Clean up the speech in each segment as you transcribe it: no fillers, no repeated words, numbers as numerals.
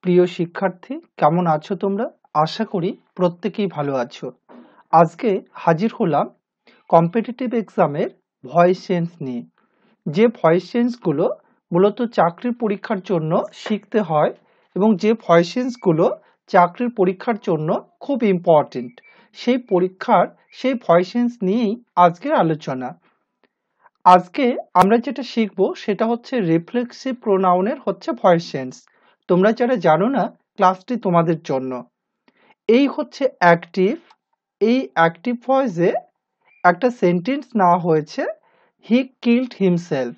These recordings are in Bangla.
প্রিয় শিক্ষার্থী, কেমন আছো তোমরা? আশা করি প্রত্যেকেই ভালো আছো। আজকে হাজির হলাম কম্পিটিটিভ এক্সামের ভয়েস চেঞ্জ নিয়ে। যে ভয়েস চেঞ্জগুলো মূলত চাকরির পরীক্ষার জন্য শিখতে হয় এবং যে ভয়েস চেঞ্জগুলো চাকরির পরীক্ষার জন্য খুব ইম্পর্টেন্ট, সেই ভয়েস চেঞ্জ নিয়েই আজকের আলোচনা। আজকে আমরা যেটা শিখবো সেটা হচ্ছে রিফ্লেক্সিভ প্রোনাউনের ভয়েস চেঞ্জ। তোমরা যারা জানো না, ক্লাসটি তোমাদের জন্য। এই হচ্ছে অ্যাক্টিভ। এই অ্যাক্টিভ ভয়েসে একটা সেন্টেন্স নেওয়া হয়েছে, হি কিল্ড হিমসেলফ।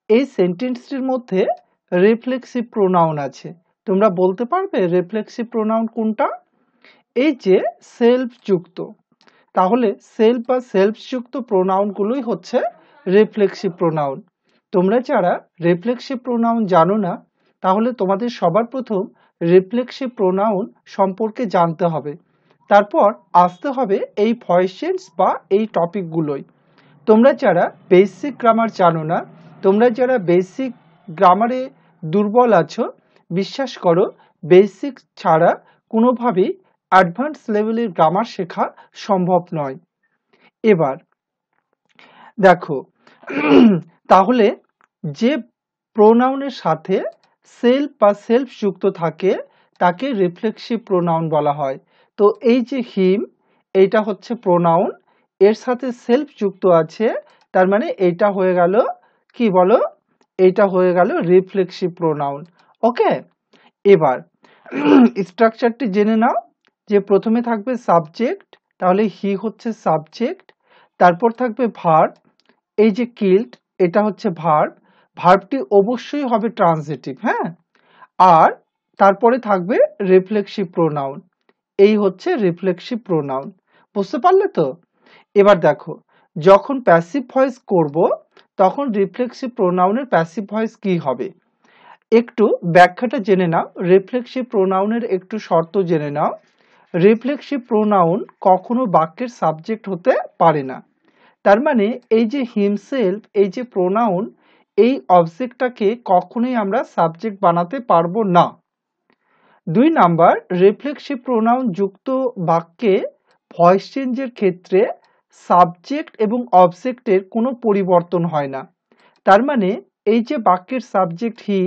এই সেন্টেন্সটির মধ্যে রিফ্লেক্সিভ প্রোনাউন আছে। তোমরা বলতে পারবে রিফ্লেক্সিভ প্রোনাউন কোনটা? এই যে সেলফ যুক্ত, তাহলে সেলফ বা সেলফ যুক্ত প্রোনাউনগুলোই হচ্ছে রিফ্লেক্সিভ প্রোনাউন। তোমরা যারা রিফ্লেক্সিভ প্রোনাউন জানো না, তাহলে তোমাদের সবার প্রথম রিফ্লেক্সিভ প্রোনাউন সম্পর্কে জানতে হবে, তারপর আসতে হবে এই ভয়েস চেঞ্জ বা এই টপিকগুলোই। তোমরা যারা বেসিক গ্রামার জানো না, তোমরা যারা বেসিক গ্রামারে দুর্বল আছো, বিশ্বাস করো বেসিক ছাড়া কোনোভাবেই অ্যাডভান্স লেভেলের গ্রামার শেখা সম্ভব নয়। এবার দেখো, তাহলে যে প্রোনাউনের সাথে সেলফ বা সেলফ যুক্ত থাকে তাকে রিফ্লেক্সিভ প্রোনাউন বলা হয়। তো এই যে হিম, এইটা হচ্ছে প্রোনাউন, এর সাথে সেলফ যুক্ত আছে, তার মানে এইটা হয়ে গেল কি বলো, এইটা হয়ে গেল রিফ্লেক্সিভ প্রোনাউন। ওকে, এবার স্ট্রাকচারটি জেনে নাও। যে প্রথমে থাকবে সাবজেক্ট, তাহলে হি হচ্ছে সাবজেক্ট। তারপর থাকবে ভার্ব, এই যে কিল্ড, এটা হচ্ছে ভার্ব। ভার্বটি অবশ্যই হবে ট্রান্সিটিভ, হ্যাঁ। আর তারপরে থাকবে রিফ্লেক্সিভ প্রোনাউন, এই হচ্ছে রিফ্লেক্সিভ প্রোনাউন। বুঝতে পারলে তো? এবার দেখো, যখন প্যাসিভ ভয়েস করব তখন রিফ্লেক্সিভ প্রোনাউনের প্যাসিভ ভয়েস কি হবে একটু ব্যাখ্যাটা জেনে নাও। রিফ্লেক্সিভ প্রোনাউনের একটু শর্ত জেনে নাও। রিফ্লেক্সিভ প্রোনাউন কখনো বাক্যের সাবজেক্ট হতে পারে না। তার মানে এই যে হিমসেলফ, এই যে প্রোনাউন, এই অবজেক্টটাকে কখনোই আমরা সাবজেক্ট বানাতে পারবো না। 2 নাম্বার, রিফ্লেক্সিভ প্রোনাউন যুক্ত বাক্যে ভয়েস চেঞ্জের ক্ষেত্রে সাবজেক্ট এবং অবজেক্টের কোনো পরিবর্তন হয় না। তার মানে এই যে বাক্যের সাবজেক্ট হি,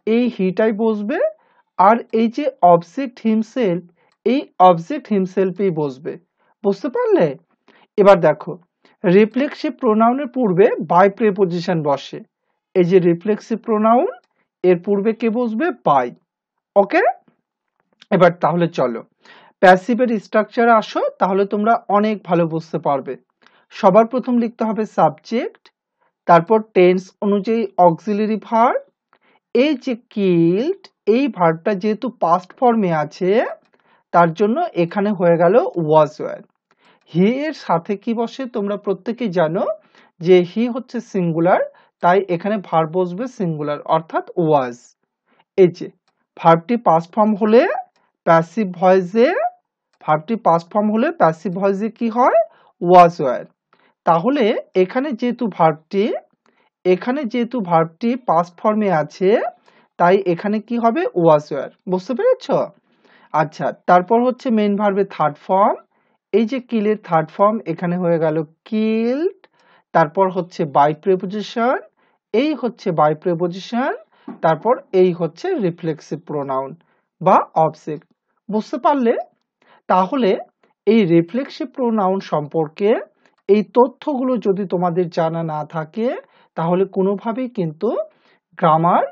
এই হিটাই বসবে, আর এই যে অবজেক্ট হিমসেলফ, এই অবজেক্ট হিমসেলফই বসবে। বুঝতে পারলে? এবার দেখো, রিফ্লেক্সিভ প্রোনাউনের পূর্বে বাই প্রিপজিশন বসে। এই যে রিফ্লেক্সিভ প্রোনাউন, এর পূর্বে কে বসবে? বাই। ওকে, এবার তাহলে চলো প্যাসিভের স্ট্রাকচারে আসো, তাহলে তোমরা অনেক ভালো বুঝতে পারবে। সবার প্রথম লিখতে হবে সাবজেক্ট, তারপর টেন্স অনুযায়ী অক্সিলারি ভার্ব। এই যে কিল্ড, এই ভার্বটা যেহেতু পাস্ট ফর্মে আছে, তার জন্য এখানে হয়ে গেল ওয়াজ ওয়্যার। হি এর সাথে কি বসে তোমরা প্রত্যেকেই জানো, যে হি হচ্ছে সিঙ্গুলার, তাই এখানে ভার্ব বসবে সিঙ্গুলার, অর্থাৎ ওয়াজ। এই যে ভার্বটি পাস্ট ফর্ম হলে প্যাসিভ ভয়েসে, ভার্বটি পাস্ট ফর্ম হলে প্যাসিভ ভয়েসে কি হয়? ওয়াজ ওয়্যার। তাহলে এখানে যেহেতু ভার্বটি পাস্ট ফর্মে আছে, তাই এখানে কি হবে? ওয়াজ ওয়্যার। বুঝতে পেরেছ? আচ্ছা, তারপর হচ্ছে মেইন ভার্বের থার্ড ফর্ম। এই যে কিলের থার্ড ফর্ম, এখানে হয়ে গেল কিল্ড। তারপর হচ্ছে বাই প্রিপজিশন, এই হচ্ছে বাই প্রিপজিশন। তারপর এই হচ্ছে রিফ্লেক্সিভ প্রোনাউন বা অবজেক্ট। বুঝতে পারলে? তাহলে এই রিফ্লেক্সিভ প্রোনাউন সম্পর্কে এই তথ্যগুলো যদি তোমাদের জানা না থাকে, তাহলে কোনোভাবেই কিন্তু গ্রামার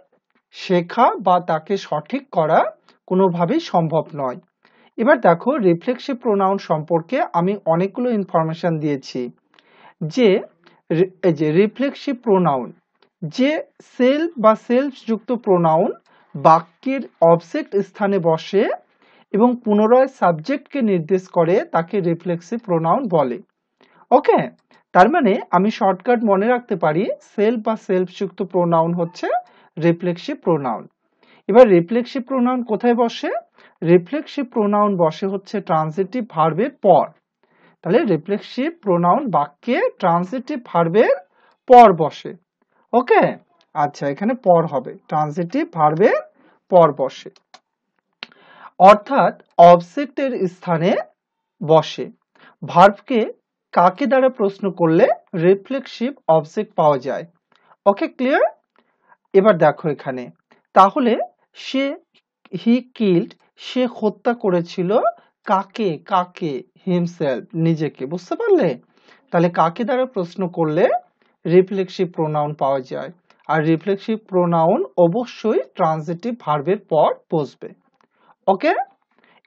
শেখা বা তাকে সঠিক করা কোনোভাবেই সম্ভব নয়। এবার দেখো, রিফ্লেক্সিভ প্রোনাউন সম্পর্কে আমি অনেকগুলো ইনফরমেশন দিয়েছি। যে এই যে রিফ্লেক্সিভ প্রোনাউন, যে সেলফ বা সেলফ যুক্ত প্রোনাউন বাক্যের অবজেক্ট স্থানে বসে এবং পুনরায় সাবজেক্টকে নির্দেশ করে, তাকে রিফ্লেক্সিভ প্রোনাউন বলে। ওকে, তার মানে আমি শর্টকাট মনে রাখতে পারি, সেলফ বা সেলফ যুক্ত প্রোনাউন হচ্ছে রিফ্লেক্সিভ প্রোনাউন। এবার রিফ্লেক্সিভ প্রোনাউন কোথায় বসে? রিফ্লেক্সিভ প্রোনাউন বসে হচ্ছে ট্রান্সিটিভ ভার্বের পর। তাহলে রিফ্লেক্সিভ প্রোনাউন বাক্যে ট্রান্সিটিভ ভার্বের পর বসে। ওকে, আচ্ছা, এখানে পর হবে, ট্রান্সিটিভ ভার্বের পর বসে। অর্থাৎ অবজেক্টের স্থানে বসে। ভার্বকে কাকে দ্বারা প্রশ্ন করলে রিফ্লেক্সিভ অবজেক্ট পাওয়া যায়। ওকে, ক্লিয়ার? এবার দেখো এখানে, তাহলে সে হি কিল্ড, সে হত্যা করেছিল কাকে, কাকে, হিমসেলফ, নিজেকে। বুঝতে পারলে? তাহলে কাকে দ্বারা প্রশ্ন করলে রিফ্লেক্সিভ প্রোনাউন পাওয়া যায়, আর রিফ্লেক্সিভ প্রোনাউন অবশ্যই ট্রান্সিটিভ ভার্বের পর বসবে। ওকে,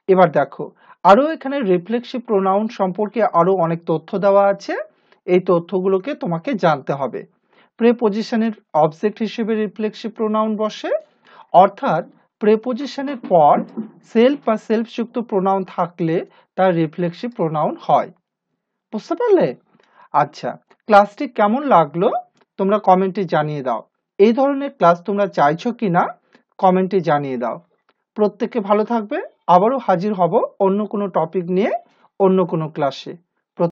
এবার দেখো আরো এখানে রিফ্লেক্সিভ প্রোনাউন সম্পর্কে আরো অনেক তথ্য দেওয়া আছে। এই তথ্যগুলোকে তোমাকে জানতে হবে। প্রেপোজিশনের অবজেক্ট হিসেবে রিফ্লেক্সিভ প্রোনাউন বসে, অর্থাৎ প্রেপোজিশনের পর সেলফ বা সেলফ যুক্ত প্রোনাউন থাকলে তার রিফ্লেক্সিভ প্রোনাউন হয়। বুঝতে পারলে? আচ্ছা, ক্লাসটি কেমন লাগলো তোমরা কমেন্টে জানিয়ে দাও। এই ধরনের ক্লাস তোমরা চাইছো কিনা কমেন্টে জানিয়ে দাও। প্রত্যেকে ভালো থাকবে। আবারও হাজির হব অন্য কোনো টপিক নিয়ে অন্য কোনো ক্লাসে।